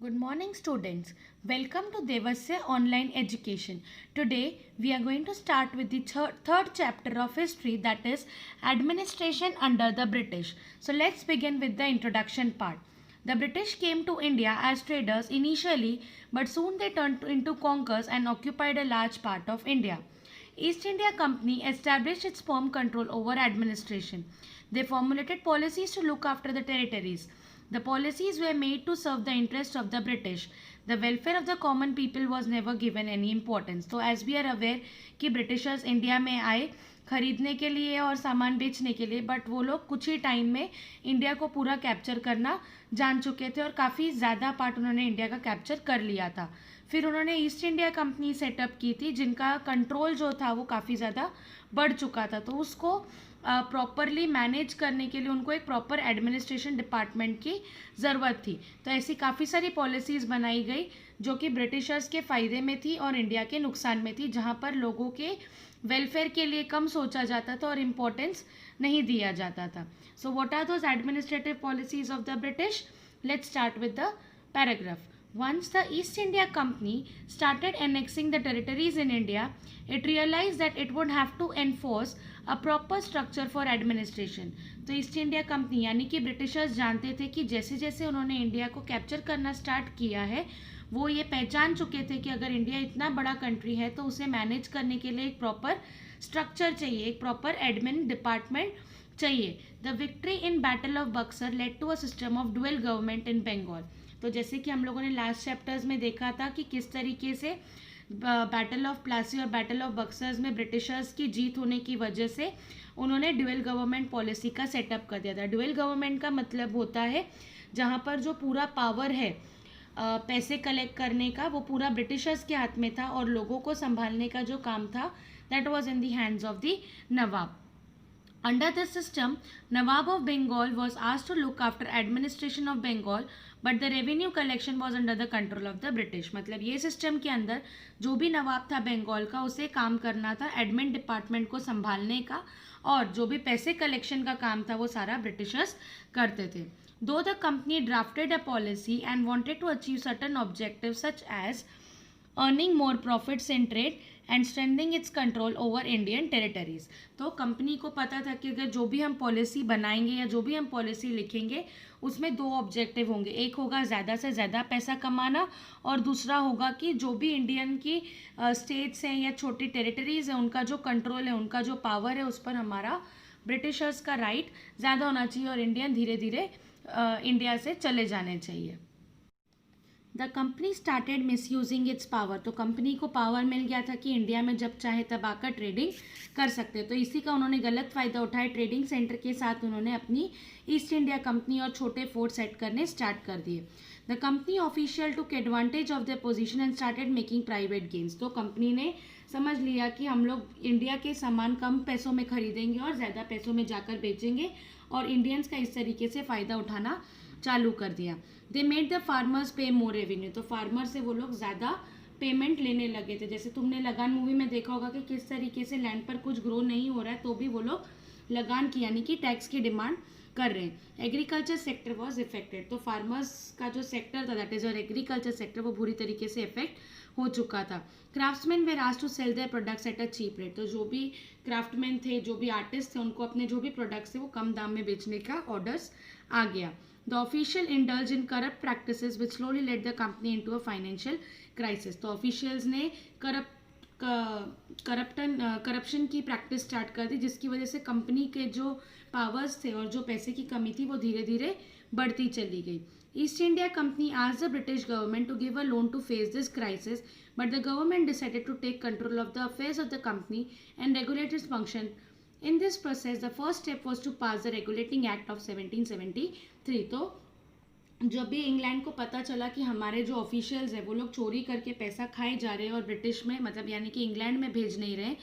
Good morning, students. Welcome to Devasya Online Education. Today, we are going to start with the third chapter of history, that is Administration under the British. So, let's begin with the introduction part. The British came to India as traders initially, but soon they turned into conquerors and occupied a large part of India. East India Company established its firm control over administration. They formulated policies to look after the territories. The policies were made to serve the interest of the British. The welfare of the common people was never given any importance. तो as we are aware कि Britishers India में आए खरीदने के लिए और सामान बेचने के लिए, बट वो लोग कुछ ही टाइम में इंडिया को पूरा कैप्चर करना जान चुके थे और काफ़ी ज़्यादा पार्ट उन्होंने इंडिया का कैप्चर कर लिया था. फिर उन्होंने ईस्ट इंडिया कंपनी सेटअप की थी जिनका कंट्रोल जो था वो काफ़ी ज़्यादा बढ़ चुका था. तो उसको प्रॉपरली मैनेज करने के लिए उनको एक प्रॉपर एडमिनिस्ट्रेशन डिपार्टमेंट की ज़रूरत थी. तो ऐसी काफ़ी सारी पॉलिसीज़ बनाई गई जो कि ब्रिटिशर्स के फ़ायदे में थी और इंडिया के नुकसान में थी, जहाँ पर लोगों के वेलफेयर के लिए कम सोचा जाता था और इम्पोर्टेंस नहीं दिया जाता था. So what are those administrative policies of the British? Let's start with the paragraph. Once the East India Company started annexing the territories in India, it realized that it would have to enforce a proper structure for administration. तो east India company यानी कि Britishers जानते थे कि जैसे जैसे उन्होंने India को कैप्चर करना स्टार्ट किया है, वो ये पहचान चुके थे कि अगर इंडिया इतना बड़ा कंट्री है तो उसे मैनेज करने के लिए एक प्रॉपर स्ट्रक्चर चाहिए, एक प्रॉपर एडमिन डिपार्टमेंट चाहिए. The victory in battle of Buxar led to a system of dual government in Bengal. तो जैसे कि हम लोगों ने लास्ट चैप्टर्स में देखा था कि किस तरीके से बैटल ऑफ प्लासी और बैटल ऑफ बक्सर्स में ब्रिटिशर्स की जीत होने की वजह से उन्होंने ड्यूअल गवर्नमेंट पॉलिसी का सेटअप कर दिया था. ड्यूअल गवर्नमेंट का मतलब होता है जहाँ पर जो पूरा पावर है पैसे कलेक्ट करने का वो पूरा ब्रिटिशर्स के हाथ में था और लोगों को संभालने का जो काम था that was in the hands of the Nawab. Under this system, Nawab of Bengal was asked to look after administration of Bengal, but the revenue collection was under the control of the British. मतलब ये system के अंदर जो भी नवाब था बंगाल का उसे काम करना था एडमिन डिपार्टमेंट को संभालने का, और जो भी पैसे कलेक्शन का काम था वो सारा ब्रिटिशर्स करते थे. Though the company drafted a policy and wanted to achieve certain objectives such as earning more profits in trade and strengthening it's control over Indian territories. तो कंपनी को पता था कि अगर जो भी हम पॉलिसी बनाएंगे या जो भी हम पॉलिसी लिखेंगे उसमें दो ऑब्जेक्टिव होंगे. एक होगा ज़्यादा से ज़्यादा पैसा कमाना और दूसरा होगा कि जो भी इंडियन की स्टेट्स हैं या छोटी टेरिटरीज हैं उनका जो कंट्रोल है, उनका जो पावर है, उस पर हमारा ब्रिटिशर्स का राइट ज़्यादा होना चाहिए और इंडियन धीरे धीरे इंडिया से चले जाने चाहिए. The company started miss using its power. तो कंपनी को पावर मिल गया था कि इंडिया में जब चाहे तब आकर ट्रेडिंग कर सकते. तो इसी का उन्होंने गलत फ़ायदा उठाया. ट्रेडिंग सेंटर के साथ उन्होंने अपनी ईस्ट इंडिया कंपनी और छोटे फोर्ट सेट करने स्टार्ट कर दिए. The company official took advantage of the position and started making private gains. तो कंपनी ने समझ लिया कि हम लोग इंडिया के सामान कम पैसों में खरीदेंगे और ज़्यादा पैसों में जाकर बेचेंगे, और इंडियंस का इस तरीके से फ़ायदा उठाना चालू कर दिया. दे मेड द फार्मर्स पे मोर रेवेन्यू. तो फार्मर से वो लोग ज़्यादा पेमेंट लेने लगे थे. जैसे तुमने लगान मूवी में देखा होगा कि किस तरीके से लैंड पर कुछ ग्रो नहीं हो रहा है तो भी वो लोग लगान की यानी कि टैक्स की डिमांड कर रहे हैं. Agriculture sector was affected. तो फार्मर्स का जो सेक्टर था दैट इज और एग्रीकल्चर सेक्टर वो बुरी तरीके से इफेक्ट हो चुका था. Craftsman were asked to sell their products at a cheap rate. तो जो भी क्राफ्टमैन थे, जो भी आर्टिस्ट थे, उनको अपने जो भी प्रोडक्ट्स थे वो कम दाम में बेचने का ऑर्डर्स आ गया. The official indulged in corrupt practices which slowly led the company into a financial crisis. तो officials ने करप्शन की प्रैक्टिस स्टार्ट कर दी जिसकी वजह से कंपनी के जो पावर्स थे और जो पैसे की कमी थी वो धीरे धीरे बढ़ती चली गई. East India company asked the British government to give a loan to face this crisis, but the government decided to take control of the affairs of the company and regulate its function. In this process, the first step was to pass the Regulating Act of 1773. तो जब भी England को पता चला कि हमारे जो officials हैं वो लोग चोरी करके पैसा खाए जा रहे हैं और ब्रिटिश में मतलब यानी कि इंग्लैंड में भेज नहीं रहे,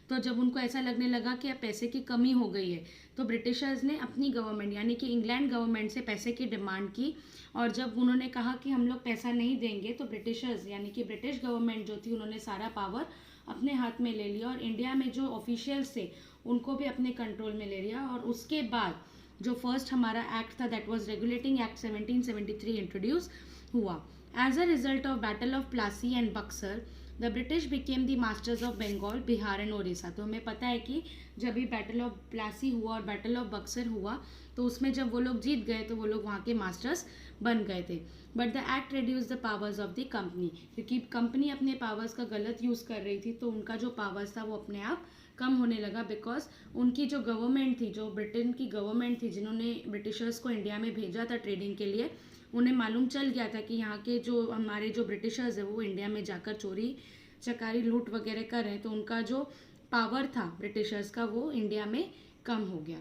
तो जब उनको ऐसा लगने लगा कि अब पैसे की कमी हो गई है तो ब्रिटिशर्स ने अपनी गवर्नमेंट यानी कि इंग्लैंड गवर्नमेंट से पैसे की डिमांड की. और जब उन्होंने कहा कि हम लोग पैसा नहीं देंगे तो ब्रिटिशर्स यानी कि ब्रिटिश गवर्नमेंट जो थी उन्होंने सारा पावर अपने हाथ में ले लिया और इंडिया में जो ऑफिशियल्स थे उनको भी अपने कंट्रोल में ले लिया. और उसके बाद जो फर्स्ट हमारा एक्ट था that was regulating act 1773 introduce हुआ. As a result of Battle of Plassey and Buxar, the British became the masters of Bengal, Bihar and Orissa. तो हमें पता है कि जब भी बैटल ऑफ प्लासी हुआ और बैटल ऑफ बक्सर हुआ तो उसमें जब वो लोग जीत गए तो वो लोग वहाँ के मास्टर्स बन गए थे. But the act reduce the powers of the company, क्योंकि कंपनी अपने पावर्स का गलत यूज़ कर रही थी तो उनका जो पावर्स था वो अपने आप कम होने लगा. बिकॉज उनकी जो गवर्नमेंट थी, जो ब्रिटेन की गवर्नमेंट थी जिन्होंने ब्रिटिशर्स को इंडिया में भेजा था ट्रेडिंग के लिए, उन्हें मालूम चल गया था कि यहाँ के जो हमारे जो ब्रिटिशर्स है वो इंडिया में जाकर चोरी चकारी लूट वगैरह कर रहे हैं, तो उनका जो पावर था ब्रिटिशर्स का वो इंडिया में कम हो गया.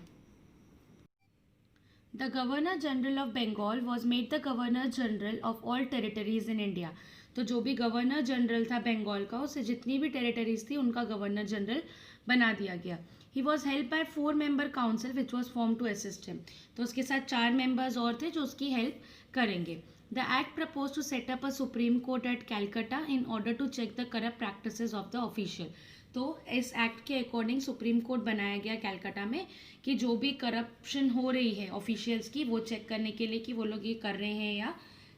The governor general of Bengal was made the governor general of all territories in India. तो जो भी गवर्नर जनरल था बंगाल का, उसे जितनी भी टेरिटरीज थी उनका गवर्नर जनरल बना दिया गया. He was help by 4-member council which was form to assist him. तो उसके साथ 4 मेंबर्स और थे जो उसकी हेल्प करेंगे. The act propose to set up a supreme court at Calcutta in order to check the corrupt practices of the official. तो इस एक्ट के अकॉर्डिंग सुप्रीम कोर्ट बनाया गया कैलकाटा में कि जो भी करप्शन हो रही है ऑफिशियल्स की वो चेक करने के लिए कि वो लोग ये कर रहे हैं या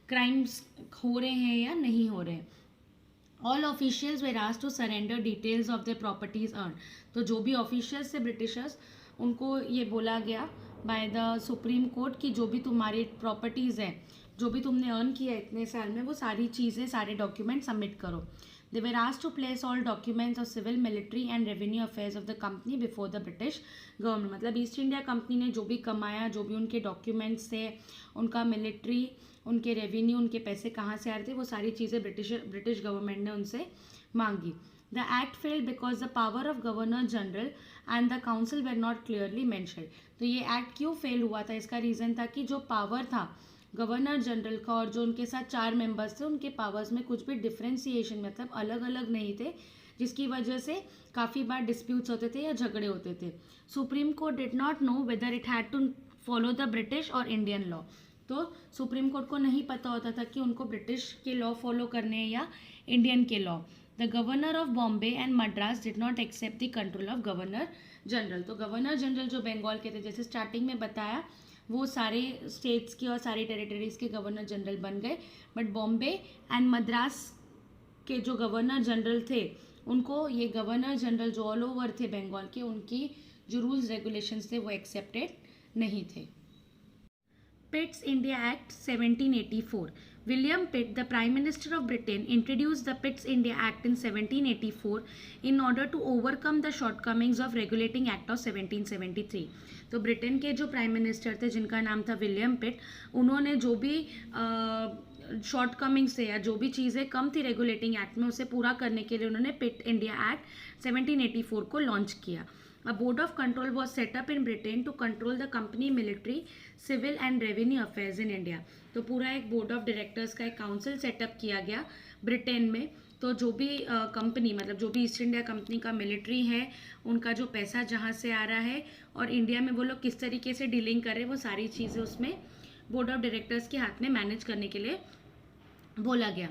क्राइम्स हो रहे हैं या नहीं हो रहे हैं. All officials were asked to surrender details of the properties earn. तो जो भी ऑफिशियल्स थे ब्रिटिशर्स, उनको ये बोला गया बाय द सुप्रीम कोर्ट कि जो भी तुम्हारी प्रॉपर्टीज़ हैं, जो भी तुमने अर्न किया इतने साल में, वो सारी चीज़ें, सारे डॉक्यूमेंट सबमिट करो. They were asked to place all documents of civil, military and revenue affairs of the company before the British government. मतलब ईस्ट इंडिया कंपनी ने जो भी कमाया, जो भी उनके डॉक्यूमेंट्स थे, उनका मिलिट्री, उनके रेवेन्यू, उनके पैसे कहाँ से आ रहे थे, वो सारी चीज़ें ब्रिटिश गवर्नमेंट ने उनसे मांगी. The act failed because the power of governor general and the council were not clearly mentioned. तो ये एक्ट क्यों फेल हुआ था? इसका रीज़न था कि जो पावर था गवर्नर जनरल का और जो उनके साथ 4 मेंबर्स थे, उनके पावर्स में कुछ भी डिफ्रेंसिएशन, मतलब अलग अलग नहीं थे, जिसकी वजह से काफ़ी बार डिस्प्यूट्स होते थे या झगड़े होते थे. Supreme court did not know whether it had to follow the British और इंडियन लॉ. तो सुप्रीम कोर्ट को नहीं पता होता था कि उनको ब्रिटिश के लॉ फॉलो करने हैं या इंडियन के law. The governor of Bombay and Madras did not accept the control of governor general. तो गवर्नर जनरल जो बंगाल के थे, जैसे स्टार्टिंग में बताया, वो सारे स्टेट्स के और सारी टेरिटरीज के गवर्नर जनरल बन गए. बट बॉम्बे एंड मद्रास के जो गवर्नर जनरल थे, उनको ये गवर्नर जनरल जो ऑल ओवर थे बंगाल के, उनकी जो रूल्स रेगुलेशंस थे वो एक्सेप्टेड नहीं थे. Pitt's India Act 1784. William Pitt, the Prime Minister of Britain, introduced the Pitt's India Act in 1784 in order to overcome the shortcomings of Regulating Act of 1773. तो Britain के जो प्राइम मिनिस्टर थे जिनका नाम था विलियम पिट, उन्होंने जो भी शॉर्टकमिंग्स थे या जो भी चीज़ें कम थी रेगुलेटिंग एक्ट में, उसे पूरा करने के लिए उन्होंने पिट इंडिया एक्ट 1784 को लॉन्च किया. A board of control was set up in Britain to control the company, military, civil and revenue affairs in India. तो पूरा एक बोर्ड ऑफ डायरेक्टर्स का एक काउंसिल सेटअप किया गया ब्रिटेन में. तो जो भी कंपनी, मतलब जो भी ईस्ट इंडिया कंपनी का मिलिट्री है, उनका जो पैसा जहाँ से आ रहा है और इंडिया में वो लोग किस तरीके से डीलिंग कर रहे हैं, वो सारी चीज़ें उसमें बोर्ड ऑफ डायरेक्टर्स के हाथ में मैनेज करने के लिए बोला गया.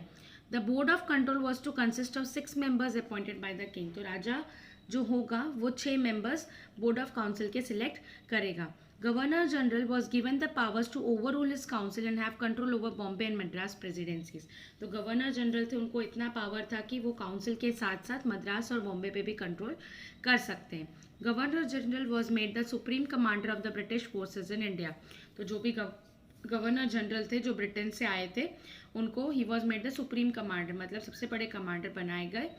The board of control was to consist of 6 members appointed by the king. तो राजा जो होगा वो 6 मेंबर्स बोर्ड ऑफ काउंसिल के सिलेक्ट करेगा. Governor general was given the powers to overrule his council and have control over Bombay and Madras presidencies. तो governor general थे, उनको इतना पावर था कि वो काउंसिल के साथ साथ मद्रास और बॉम्बे पे भी कंट्रोल कर सकते हैं. Governor general was made the supreme commander of the British forces in India. तो जो भी गवर्नर जनरल थे जो ब्रिटेन से आए थे, उनको he was made the supreme commander, मतलब सबसे बड़े कमांडर बनाए गए.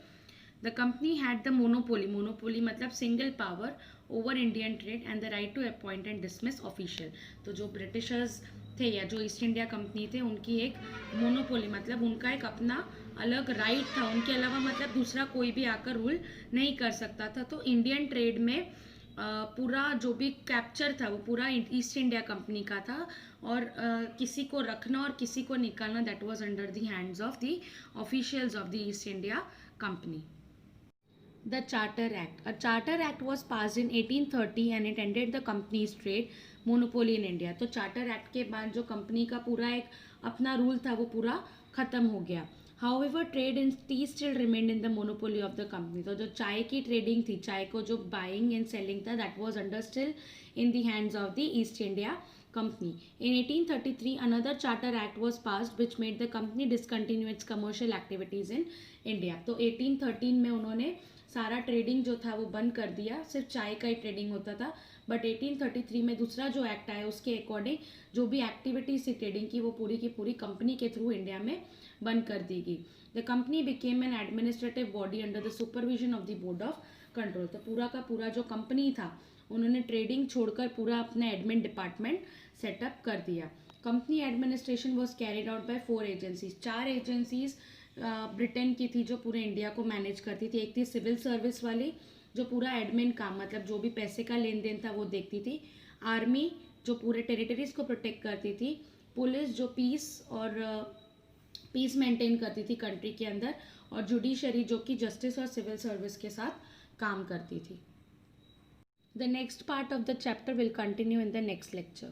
The company had the monopoly मतलब single power over Indian trade and the right to appoint and dismiss official. तो जो ब्रिटिशर्स थे या जो ईस्ट इंडिया कंपनी थे, उनकी एक मोनोपोली, मतलब उनका एक अपना अलग राइट था, उनके अलावा मतलब दूसरा कोई भी आकर रूल नहीं कर सकता था. तो इंडियन ट्रेड में पूरा जो भी कैप्चर था वो पूरा ईस्ट इंडिया कंपनी का था, और किसी को रखना और किसी को निकालना, that was under the hands of the officials of the east India company. The Charter Act. A Charter Act was passed in 1830 and it ended the company's trade monopoly in India. तो Charter Act के बाद जो company का पूरा एक अपना rule था वो पूरा ख़त्म हो गया. However, trade in tea still remained in the monopoly of the company. तो जो चाय की ट्रेडिंग थी, चाय को जो बाइंग एंड सेलिंग था, that was under still in the hands of the East India company. In 1833, another Charter Act was passed which made the company discontinue its commercial activities in India. तो 1813 में उन्होंने सारा trading जो था वो बंद कर दिया, सिर्फ चाय का ही ट्रेडिंग होता था. बट 1833 में दूसरा जो एक्ट आया उसके अकॉर्डिंग जो भी एक्टिविटीज थी ट्रेडिंग की वो पूरी की पूरी कंपनी के थ्रू इंडिया में बंद कर दी गई. The company became an administrative body under the supervision of the board of control. तो पूरा का पूरा जो कंपनी था उन्होंने ट्रेडिंग छोड़कर पूरा अपना एडमिन डिपार्टमेंट सेटअप कर दिया. Company administration was carried out by 4 agencies. 4 agencies Britain की थी जो पूरे इंडिया को मैनेज करती थी. एक थी सिविल सर्विस वाली जो पूरा एडमिन काम मतलब जो भी पैसे का लेन देन था वो देखती थी. आर्मी जो पूरे टेरिटरीज को प्रोटेक्ट करती थी. पुलिस जो पीस मेंटेन करती थी कंट्री के अंदर. और जुडिशरी जो कि जस्टिस और सिविल सर्विस के साथ काम करती थी. The next part of the chapter will continue in the next lecture.